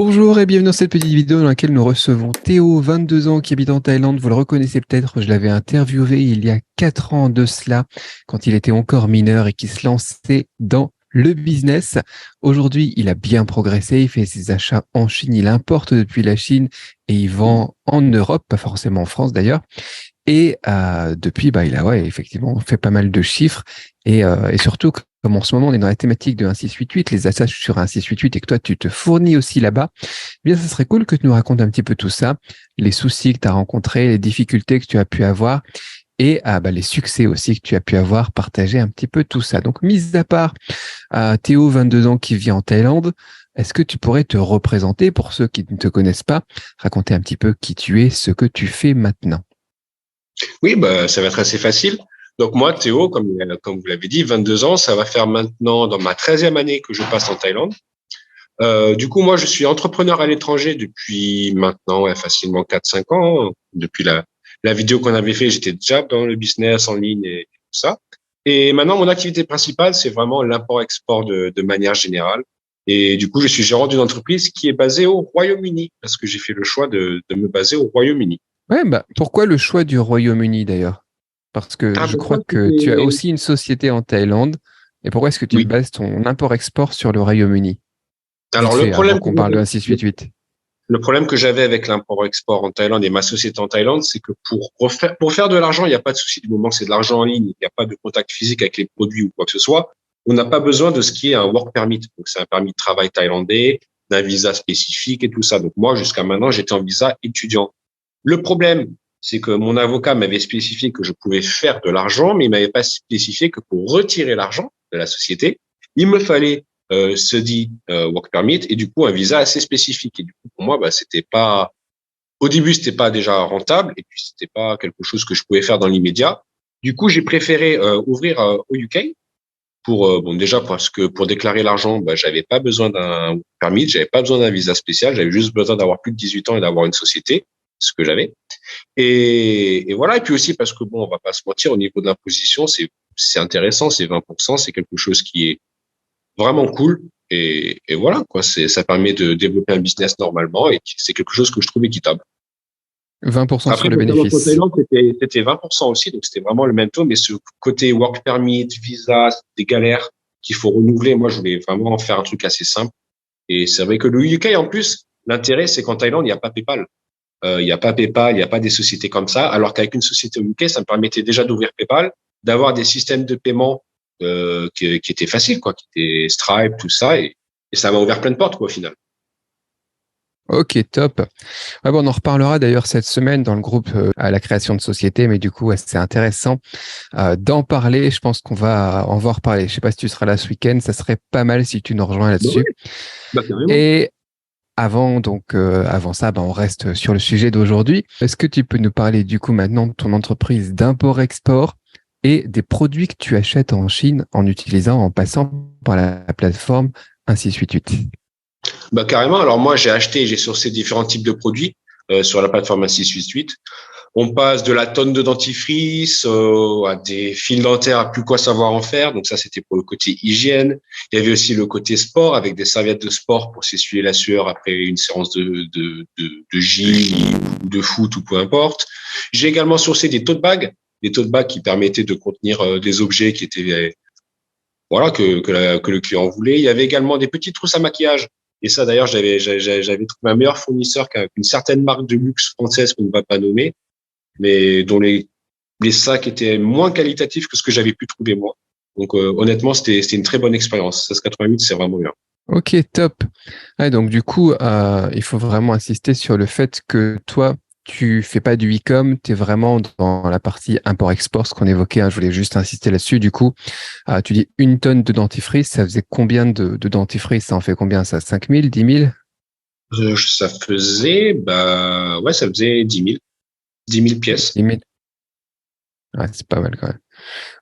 Bonjour et bienvenue dans cette petite vidéo dans laquelle nous recevons Théo, 22 ans, qui habite en Thaïlande. Vous le reconnaissez peut-être, je l'avais interviewé il y a 4 ans de cela, quand il était encore mineur et qui se lançait dans le business. Aujourd'hui, il a bien progressé, il fait ses achats en Chine, il importe depuis la Chine et il vend en Europe, pas forcément en France d'ailleurs. Et depuis, il a effectivement fait pas mal de chiffres et surtout, comme en ce moment on est dans la thématique de 1688, les attaches sur 1688 et que toi tu te fournis aussi là-bas, eh bien ça serait cool que tu nous racontes un petit peu tout ça, les soucis que tu as rencontrés, les difficultés que tu as pu avoir et les succès aussi que tu as pu avoir, partager un petit peu tout ça. Donc, mis à part Théo, 22 ans, qui vit en Thaïlande, est-ce que tu pourrais te représenter pour ceux qui ne te connaissent pas, raconter un petit peu qui tu es, ce que tu fais maintenant? Oui, ça va être assez facile. Donc moi, Théo, comme vous l'avez dit, 22 ans, ça va faire maintenant dans ma 13e année que je passe en Thaïlande. Du coup, moi, je suis entrepreneur à l'étranger depuis maintenant facilement 4-5 ans. Depuis la vidéo qu'on avait fait, j'étais déjà dans le business en ligne et tout ça. Et maintenant, mon activité principale, c'est vraiment l'import-export de manière générale. Et du coup, je suis gérant d'une entreprise qui est basée au Royaume-Uni parce que j'ai fait le choix de me baser au Royaume-Uni. Ouais, pourquoi le choix du Royaume-Uni d'ailleurs? Parce que Ah, je ben, crois moi, que tu as c'était... aussi une société en Thaïlande. Et pourquoi est-ce que tu Oui. bases ton import-export sur le Royaume-uni? Vite Alors, fait, avant qu'on parle de 688. le problème que j'avais avec l'import-export en Thaïlande et ma société en Thaïlande, c'est que pour faire de l'argent, il n'y a pas de souci. Du moment que c'est de l'argent en ligne, il n'y a pas de contact physique avec les produits ou quoi que ce soit, on n'a pas besoin de ce qui est un work permit. Donc, c'est un permis de travail thaïlandais, d'un visa spécifique et tout ça. Donc, moi, jusqu'à maintenant, j'étais en visa étudiant. Le problème, c'est que mon avocat m'avait spécifié que je pouvais faire de l'argent, mais il m'avait pas spécifié que pour retirer l'argent de la société, il me fallait se dit work permit et du coup un visa assez spécifique. Et du coup pour moi, c'était pas au début c'était pas déjà rentable et puis c'était pas quelque chose que je pouvais faire dans l'immédiat. Du coup j'ai préféré ouvrir au UK pour déjà parce que pour déclarer l'argent, j'avais pas besoin d'un work permit, j'avais pas besoin d'un visa spécial, j'avais juste besoin d'avoir plus de 18 ans et d'avoir une société, ce que j'avais. Et voilà, et puis aussi parce que bon, on va pas se mentir, au niveau de l'imposition, c'est intéressant, c'est 20%, c'est quelque chose qui est vraiment cool. Et voilà, quoi, ça permet de développer un business normalement et c'est quelque chose que je trouve équitable. 20% Après, sur le pour savoir qu'en bénéfice. Thaïlande, c'était 20% aussi, donc c'était vraiment le même taux, mais ce côté work permit, visa, des galères qu'il faut renouveler. Moi, je voulais vraiment faire un truc assez simple. Et c'est vrai que le UK, en plus, l'intérêt, c'est qu'en Thaïlande, il n'y a pas PayPal. Il n'y a pas PayPal, il n'y a pas des sociétés comme ça, alors qu'avec une société au UK, ça me permettait déjà d'ouvrir PayPal, d'avoir des systèmes de paiement qui étaient faciles, quoi, qui étaient Stripe, tout ça, et ça m'a ouvert plein de portes, quoi, au final. Ok, top. On en reparlera d'ailleurs cette semaine dans le groupe à la création de société, mais du coup, c'est intéressant d'en parler. Je pense on va en reparler. Je sais pas si tu seras là ce week-end, ça serait pas mal si tu nous rejoins Bah là-dessus. ouais, carrément. Et avant ça, on reste sur le sujet d'aujourd'hui. Est-ce que tu peux nous parler du coup maintenant de ton entreprise d'import-export et des produits que tu achètes en Chine en passant par la plateforme 1688? Carrément. Alors moi, j'ai sourcé différents types de produits sur la plateforme 688. On passe de la tonne de dentifrice à des fils dentaires à plus quoi savoir en faire. Donc ça, c'était pour le côté hygiène. Il y avait aussi le côté sport avec des serviettes de sport pour s'essuyer la sueur après une séance de gym ou de foot ou peu importe. J'ai également sourcé des tote bags qui permettaient de contenir des objets qui étaient voilà que le client voulait. Il y avait également des petites trousses à maquillage. Et ça, d'ailleurs, j'avais trouvé un meilleur fournisseur qu'une certaine marque de luxe française qu'on ne va pas nommer, mais dont les sacs étaient moins qualitatifs que ce que j'avais pu trouver moi. Donc honnêtement, c'était une très bonne expérience. 1688, c'est vraiment bien. Ok, top. Ouais, donc du coup, il faut vraiment insister sur le fait que toi, tu fais pas du e-com, tu es vraiment dans la partie import-export, ce qu'on évoquait, hein, je voulais juste insister là-dessus. Du coup, tu dis 1 tonne de dentifrice, ça faisait combien de dentifrice? Ça en fait combien ça? 5 000, 10 000? Ça faisait, ouais, ça faisait 10 000 pièces. 10 000. Ouais, c'est pas mal quand même.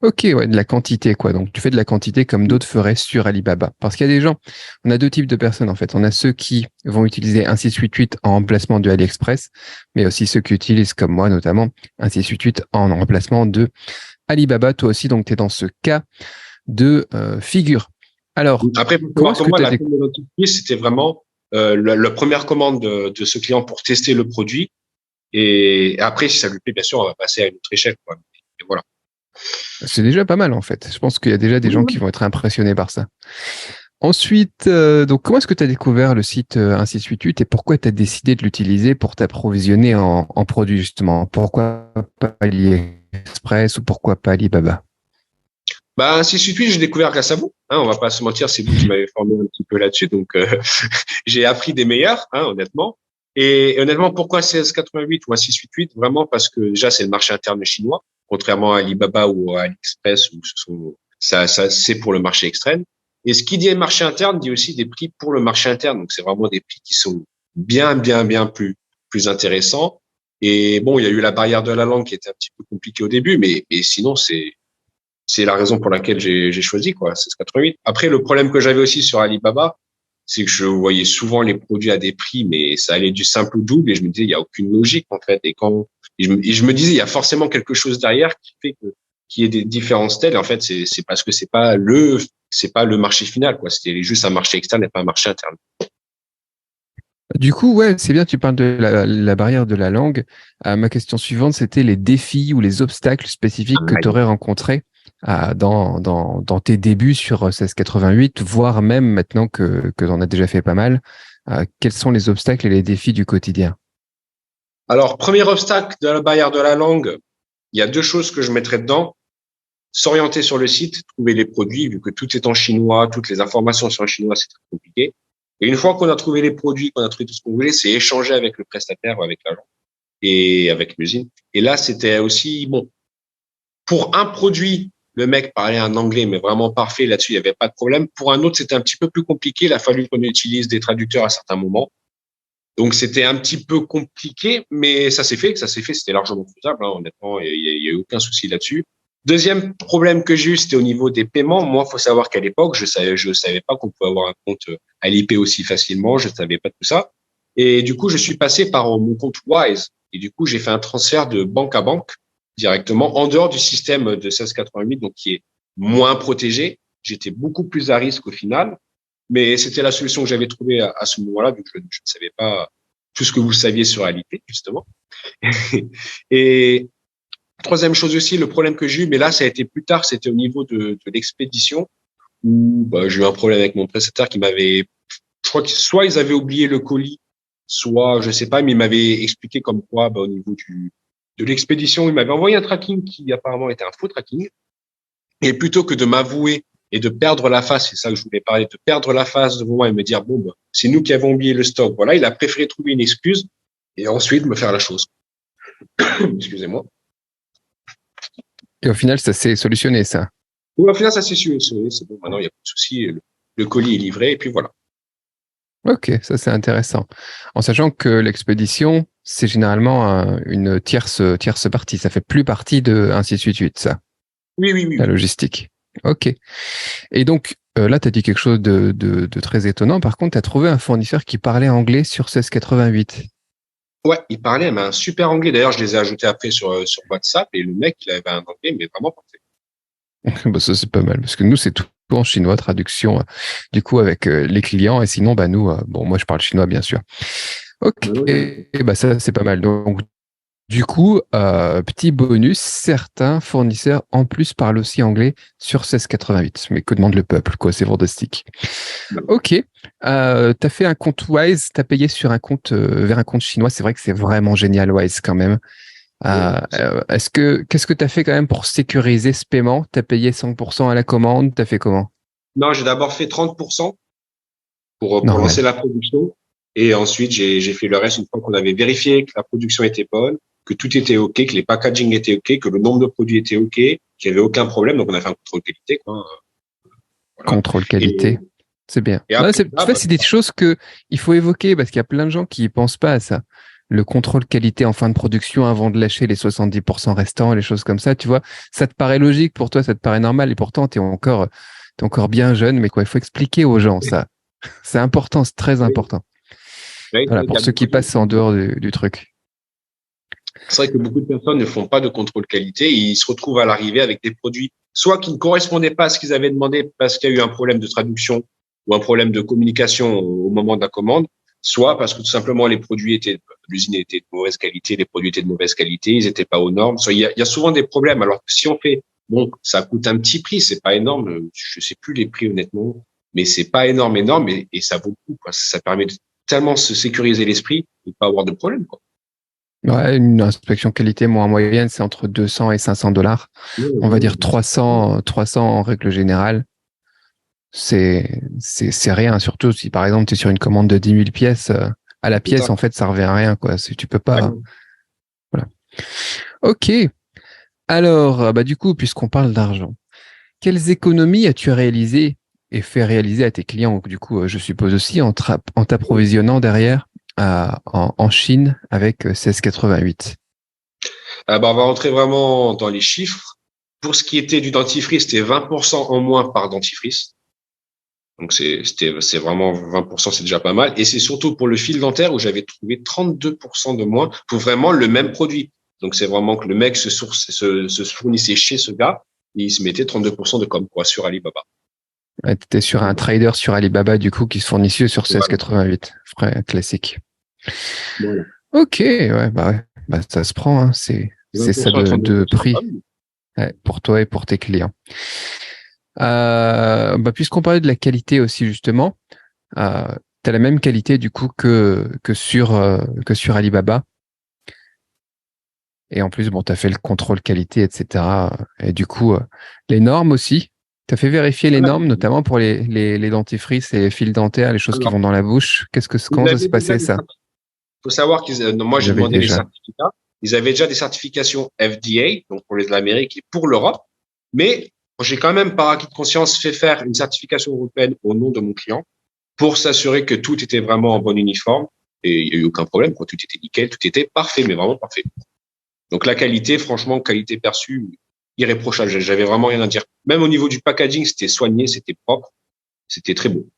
Ok, ouais, de la quantité, quoi. Donc, tu fais de la quantité comme d'autres feraient sur Alibaba. Parce qu'il y a des gens, on a deux types de personnes, en fait. On a ceux qui vont utiliser un 688 en remplacement de AliExpress, mais aussi ceux qui utilisent, comme moi notamment, un 688 en remplacement de Alibaba. Toi aussi, donc, tu es dans ce cas de figure. Alors, Après, il faut comment savoir est-ce que que moi, tu as la des... tonne de dentifrice, c'était vraiment la première commande de ce client pour tester le produit. Et après, si ça lui plaît, bien sûr, on va passer à une autre échelle, quoi. Et voilà. C'est déjà pas mal en fait. Je pense qu'il y a déjà des Oui, gens qui oui. vont être impressionnés par ça. Ensuite, donc comment est-ce que tu as découvert le site 1688 et pourquoi tu as décidé de l'utiliser pour t'approvisionner en produits justement? Pourquoi pas AliExpress ou pourquoi pas Alibaba? Bah, ainsi de suite, j'ai découvert grâce à vous. Hein, on va pas se mentir, c'est vous qui m'avez formé un petit peu là-dessus. Donc, j'ai appris des meilleurs, hein, honnêtement. Et honnêtement, pourquoi 1688 ou un 688? Vraiment parce que déjà, c'est le marché interne chinois, contrairement à Alibaba ou à AliExpress où ça, c'est pour le marché externe. Et ce qui dit marché interne dit aussi des prix pour le marché interne. Donc, c'est vraiment des prix qui sont bien plus intéressants. Et bon, il y a eu la barrière de la langue qui était un petit peu compliquée au début, mais sinon, c'est la raison pour laquelle j'ai choisi, quoi, 1688. Après, le problème que j'avais aussi sur Alibaba, c'est que je voyais souvent les produits à des prix, mais ça allait du simple au double et je me disais, il y a aucune logique, en fait. Et je me disais, il y a forcément quelque chose derrière qui fait qu'il y ait des différences telles. En fait, c'est parce que c'est pas le marché final, quoi. C'était juste un marché externe et pas un marché interne. Du coup, ouais, c'est bien, tu parles de la barrière de la langue. Ma question suivante, c'était les défis ou les obstacles spécifiques que tu aurais rencontrés dans tes débuts sur 1688, voire même maintenant que tu en as déjà fait pas mal. Quels sont les obstacles et les défis du quotidien? Alors, premier obstacle de la barrière de la langue, il y a deux choses que je mettrais dedans. S'orienter sur le site, trouver les produits, vu que tout est en chinois, toutes les informations sont en chinois, c'est très compliqué. Et une fois qu'on a trouvé les produits, qu'on a trouvé tout ce qu'on voulait, c'est échanger avec le prestataire ou avec l'agent et avec l'usine. Et là, c'était aussi, bon, pour un produit, le mec parlait un anglais, mais vraiment parfait. Là-dessus, il n'y avait pas de problème. Pour un autre, c'était un petit peu plus compliqué. Il a fallu qu'on utilise des traducteurs à certains moments. Donc, c'était un petit peu compliqué, mais ça s'est fait. C'était largement faisable, hein, honnêtement. Il y a eu aucun souci là-dessus. Deuxième problème que j'ai eu, c'était au niveau des paiements. Moi, faut savoir qu'à l'époque, je savais pas qu'on pouvait avoir un compte Alipay aussi facilement. Je savais pas tout ça. Et du coup, je suis passé par mon compte Wise. Et du coup, j'ai fait un transfert de banque à banque directement en dehors du système de 1688, donc qui est moins protégé. J'étais beaucoup plus à risque au final, mais c'était la solution que j'avais trouvée à ce moment-là, vu que je ne savais pas tout ce que vous saviez sur Alipay, justement. Et troisième chose aussi, le problème que j'ai eu, mais là, ça a été plus tard, c'était au niveau de l'expédition, où bah, j'ai eu un problème avec mon prestataire qui m'avait, je crois que soit ils avaient oublié le colis, soit je sais pas, mais il m'avait expliqué comme quoi, bah, au niveau de l'expédition, il m'avait envoyé un tracking qui apparemment était un faux tracking. Et plutôt que de m'avouer et de perdre la face, c'est ça que je voulais parler, de perdre la face devant moi et me dire, bon, bah, c'est nous qui avons oublié le stock. Voilà, il a préféré trouver une excuse et ensuite me faire la chose. Excusez-moi. Et au final, ça s'est solutionné, ça. Au final, ça s'est su. C'est bon, maintenant, il n'y a pas de souci. Le colis est livré et puis voilà. Ok, ça c'est intéressant. En sachant que l'expédition, c'est généralement une tierce partie. Ça fait plus partie de 1688, ça, la Oui. logistique. Ok. Et donc, là, tu as dit quelque chose de très étonnant. Par contre, tu as trouvé un fournisseur qui parlait anglais sur 1688. Ouais, il parlait, mais un super anglais. D'ailleurs, je les ai ajoutés après sur WhatsApp et le mec, il avait un anglais, mais vraiment parfait. Bah, ça, c'est pas mal. Parce que nous, c'est tout en chinois, traduction, du coup, avec les clients. Et sinon, bah, nous, bon, moi, je parle chinois, bien sûr. Ok. Et bah, ça, c'est pas mal. Donc, du coup, petit bonus, certains fournisseurs en plus parlent aussi anglais sur 1688. Mais que demande le peuple, quoi, c'est fantastique. Ok, t'as fait un compte Wise, t'as payé sur un compte vers un compte chinois. C'est vrai que c'est vraiment génial Wise quand même. Qu'est-ce que t'as fait quand même pour sécuriser ce paiement? T'as payé 100% à la commande, t'as fait comment? Non, j'ai d'abord fait 30% pour lancer Normal. la production. Et ensuite, j'ai fait le reste une fois qu'on avait vérifié que la production était bonne, que tout était OK, que les packaging étaient OK, que le nombre de produits était OK, qu'il n'y avait aucun problème. Donc, on a fait un contrôle qualité, quoi. Voilà. Contrôle Et, qualité, c'est bien. et Ouais, après tu ça, vois, bah, c'est des choses que il faut évoquer parce qu'il y a plein de gens qui y pensent pas à ça. Le contrôle qualité en fin de production avant de lâcher les 70% restants, les choses comme ça, tu vois, ça te paraît logique pour toi, ça te paraît normal et pourtant t'es encore bien jeune, mais quoi, il faut expliquer aux gens ça. C'est important, c'est très important. Voilà, il y pour a ceux beaucoup qui passent en dehors du truc. c'est vrai que beaucoup de personnes ne font pas de contrôle qualité et ils se retrouvent à l'arrivée avec des produits soit qui ne correspondaient pas à ce qu'ils avaient demandé parce qu'il y a eu un problème de traduction ou un problème de communication au moment de la commande, soit parce que tout simplement l'usine était de mauvaise qualité, les produits étaient de mauvaise qualité, ils étaient pas aux normes. Soit il y a souvent des problèmes. Alors que si on fait, bon, ça coûte un petit prix, c'est pas énorme. Je sais plus les prix honnêtement, mais c'est pas énorme, et ça vaut le coup, quoi. Ça permet de tellement se sécuriser l'esprit et pas avoir de problème, quoi. Ouais, une inspection qualité, moi, en moyenne, c'est entre 200 et 500 dollars. Ouais, On va dire ouais. 300 en règle générale. C'est rien, surtout si par exemple tu es sur une commande de 10 000 pièces, à la C'est pièce, ça. en fait, ça revient à rien, quoi. Tu peux pas. Ouais. Voilà. Ok. Alors, bah, du coup, puisqu'on parle d'argent, quelles économies as-tu réalisées et fait réaliser à tes clients, du coup, je suppose aussi, en t'approvisionnant derrière en Chine avec 1688? On va rentrer vraiment dans les chiffres. Pour ce qui était du dentifrice, c'était 20% en moins par dentifrice. Donc c'est vraiment 20%, c'est déjà pas mal. Et c'est surtout pour le fil dentaire où j'avais trouvé 32% de moins pour vraiment le même produit. Donc c'est vraiment que le mec se fournissait chez ce gars et il se mettait 32% de com, quoi, sur Alibaba. Ouais, tu étais sur un trader sur Alibaba, du coup, qui se fournissait sur Voilà. 1688. Frais classique. Voilà. Ok, ouais, bah ouais. Bah, ça se prend, hein. C'est ça 20% à de 32%. Ah prix, oui. ouais, pour toi et pour tes clients. Bah, puisqu'on parlait de la qualité aussi, justement, tu as la même qualité, du coup, que sur Alibaba. Et en plus, bon, tu as fait le contrôle qualité, etc. Et du coup, les normes aussi. Tu as fait vérifier les Ah, normes, notamment pour les dentifrices et les fils dentaires, les choses qui alors, vont dans la bouche. ils Comment ça se avaient déjà passait, des ça? faut savoir moi, j'ai J'avais demandé les déjà. certificats. Ils avaient déjà des certifications FDA, donc pour l'Amérique et pour l'Europe. Mais j'ai quand même, par acquis de conscience, fait faire une certification européenne au nom de mon client pour s'assurer que tout était vraiment en bon uniforme. Et il n'y a eu aucun problème, quoi. Tout était nickel, tout était parfait, mais vraiment parfait. Donc la qualité, franchement, qualité perçue, irréprochable. J'avais vraiment rien à dire. Même au niveau du packaging, c'était soigné, c'était propre, c'était très beau.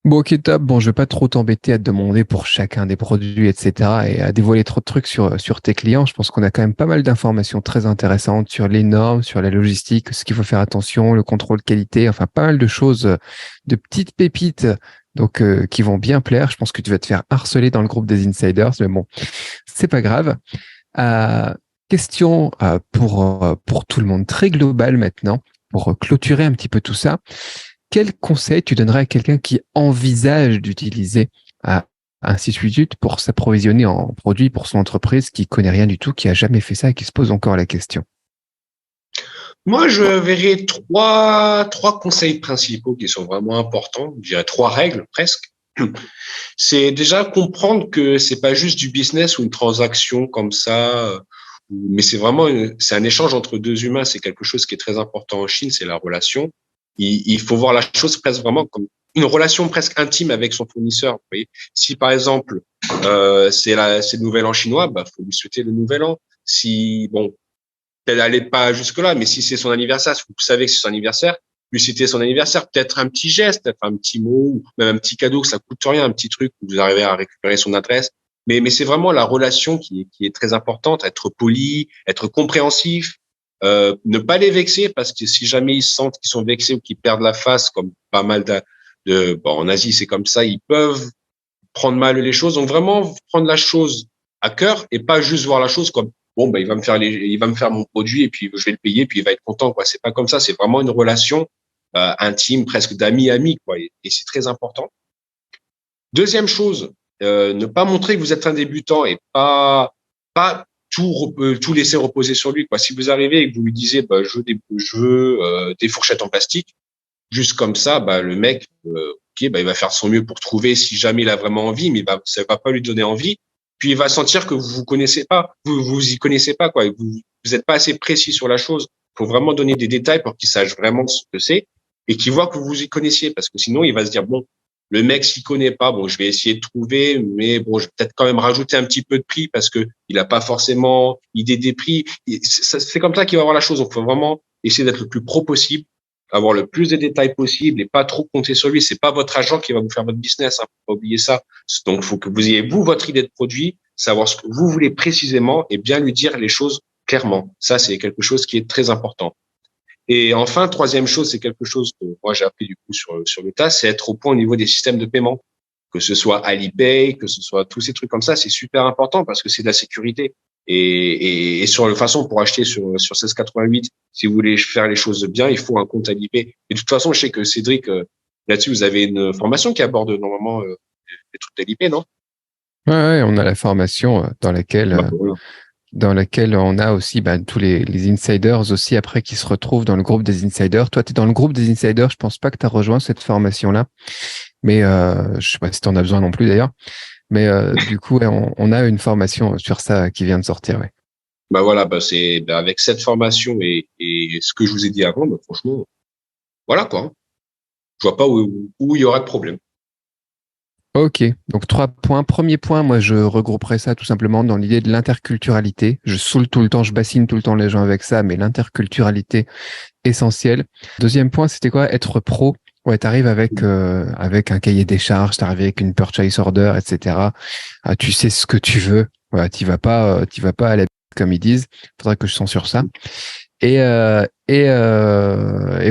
Bon, ok, top. Bon, je vais pas trop t'embêter à te demander pour chacun des produits, etc. et à dévoiler trop de trucs sur tes clients. Je pense qu'on a quand même pas mal d'informations très intéressantes sur les normes, sur la logistique, ce qu'il faut faire attention, le contrôle qualité, enfin, pas mal de choses, de petites pépites, donc, qui vont bien plaire. Je pense que tu vas te faire harceler dans le groupe des insiders, mais bon, c'est pas grave. Euh, Question pour tout le monde, très globale maintenant, pour clôturer un petit peu tout ça. Quel conseil tu donnerais à quelqu'un qui envisage d'utiliser un site web pour s'approvisionner en produits pour son entreprise, qui connaît rien du tout, qui a jamais fait ça et qui se pose encore la question? Moi, je verrais trois conseils principaux qui sont vraiment importants. Je dirais trois règles presque. C'est déjà comprendre que c'est pas juste du business ou une transaction comme ça, mais c'est vraiment c'est un échange entre deux humains. C'est quelque chose qui est très important en Chine, c'est la relation. Il faut voir la chose presque vraiment comme une relation presque intime avec son fournisseur. Vous voyez, si par exemple c'est le nouvel an chinois, bah faut lui souhaiter le nouvel an. Si bon, elle n'allait pas jusque là, mais si c'est son anniversaire, si vous savez que c'est son anniversaire, lui citer son anniversaire, peut-être un petit geste, enfin, un petit mot, ou même un petit cadeau, que ça coûte rien, un petit truc où vous arrivez à récupérer son adresse. Mais c'est vraiment la relation qui est très importante, être poli, être compréhensif, ne pas les vexer parce que si jamais ils sentent qu'ils sont vexés ou qu'ils perdent la face, comme pas mal bon, en Asie c'est comme ça, ils peuvent prendre mal les choses. Donc vraiment prendre la chose à cœur et pas juste voir la chose comme bon ben il va me faire mon produit et puis je vais le payer puis il va être content, quoi. C'est pas comme ça. C'est vraiment une relation intime, presque d'ami ami, quoi. Et c'est très important. Deuxième chose, ne pas montrer que vous êtes un débutant et pas tout laisser reposer sur lui, quoi. Si vous arrivez et que vous lui disiez bah, je veux des fourchettes en plastique, juste comme ça, bah, le mec, ok, bah, il va faire son mieux pour trouver si jamais il a vraiment envie, mais ça va pas lui donner envie. Puis il va sentir que vous connaissez pas, vous y connaissez pas, quoi. Vous êtes pas assez précis sur la chose. Faut vraiment donner des détails pour qu'il sache vraiment ce que c'est et qu'il voit que vous y connaissiez, parce que sinon il va se dire bon, le mec s'y connaît pas, bon, je vais essayer de trouver, mais bon, je vais peut-être quand même rajouter un petit peu de prix parce que il a pas forcément idée des prix. C'est comme ça qu'il va voir la chose. Donc, faut vraiment essayer d'être le plus pro possible, avoir le plus de détails possible et pas trop compter sur lui. C'est pas votre agent qui va vous faire votre business, hein, faut pas oublier ça. Donc, faut que vous ayez vous votre idée de produit, savoir ce que vous voulez précisément et bien lui dire les choses clairement. Ça, c'est quelque chose qui est très important. Et enfin, troisième chose, c'est quelque chose que moi j'ai appris du coup sur le tas, c'est être au point au niveau des systèmes de paiement. que ce soit Alipay, que ce soit tous ces trucs comme ça, c'est super important parce que c'est de la sécurité. Et sur le façon pour acheter sur 1688, si vous voulez faire les choses bien, il faut un compte Alipay. Et de toute façon, je sais que Cédric, là-dessus, vous avez une formation qui aborde normalement les trucs d'Alipay, non? Ouais, on a la formation Bah, voilà. dans laquelle on a aussi tous les insiders aussi après qui se retrouvent dans le groupe des insiders. Toi, tu es dans le groupe des insiders, je pense pas que tu as rejoint cette formation-là, mais je sais pas si tu en as besoin non plus d'ailleurs. Mais du coup, ouais, on a une formation sur ça qui vient de sortir. Ouais. Bah voilà, c'est avec cette formation et ce que je vous ai dit avant, bah, franchement, voilà quoi. Je vois pas où il y aura de problème. Ok, donc 3 points. Premier point, moi je regrouperais ça tout simplement dans l'idée de l'interculturalité. Je saoule tout le temps, je bassine tout le temps les gens avec ça, mais l'interculturalité essentielle. Deuxième point, c'était quoi? Être pro. Ouais, t'arrives avec un cahier des charges, t'arrives avec une purchase order, etc. Ah, tu sais ce que tu veux. Voilà, t'y vas pas à la bête, comme ils disent. Faudrait que je censure ça. Et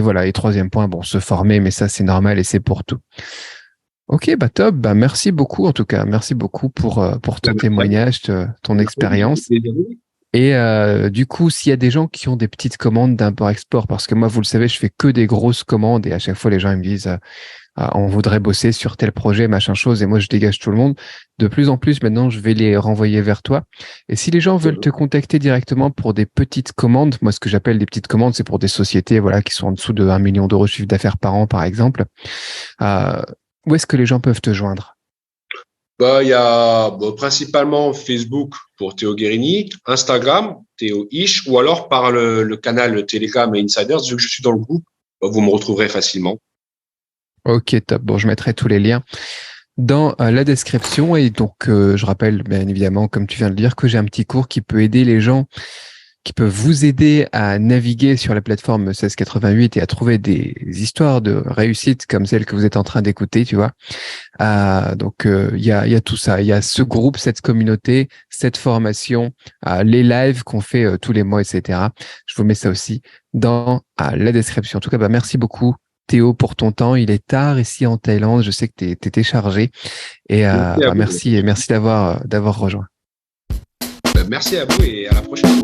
voilà. Et troisième point, bon, se former, mais ça c'est normal et c'est pour tout. Ok, bah top. Bah merci beaucoup en tout cas. Merci beaucoup pour ton témoignage, ton expérience. Et du coup, s'il y a des gens qui ont des petites commandes d'import-export, parce que moi, vous le savez, je fais que des grosses commandes et à chaque fois, les gens ils me disent on voudrait bosser sur tel projet, machin chose, et moi, je dégage tout le monde. De plus en plus, maintenant, je vais les renvoyer vers toi. Et si les gens veulent te contacter directement pour des petites commandes, moi, ce que j'appelle des petites commandes, c'est pour des sociétés voilà, qui sont en dessous de 1 million d'euros de chiffre d'affaires par an, par exemple. Euh, Où est-ce que les gens peuvent te joindre? Bah, il y a principalement Facebook pour Théo Guérini, Instagram, Théo Ish, ou alors par le canal Telegram et Insiders. Vu que je suis dans le groupe, bah, vous me retrouverez facilement. Ok, top. Bon, je mettrai tous les liens dans la description. Et donc, je rappelle, bien évidemment, comme tu viens de le dire, que j'ai un petit cours qui peut aider les gens, qui peut vous aider à naviguer sur la plateforme 1688 et à trouver des histoires de réussite comme celle que vous êtes en train d'écouter, tu vois. Donc, il y a tout ça. Il y a ce groupe, cette communauté, cette formation, les lives qu'on fait tous les mois, etc. Je vous mets ça aussi dans la description. En tout cas, merci beaucoup, Théo, pour ton temps. Il est tard ici en Thaïlande. Je sais que tu étais chargé. Et Merci à vous. merci d'avoir rejoint. Merci à vous et à la prochaine.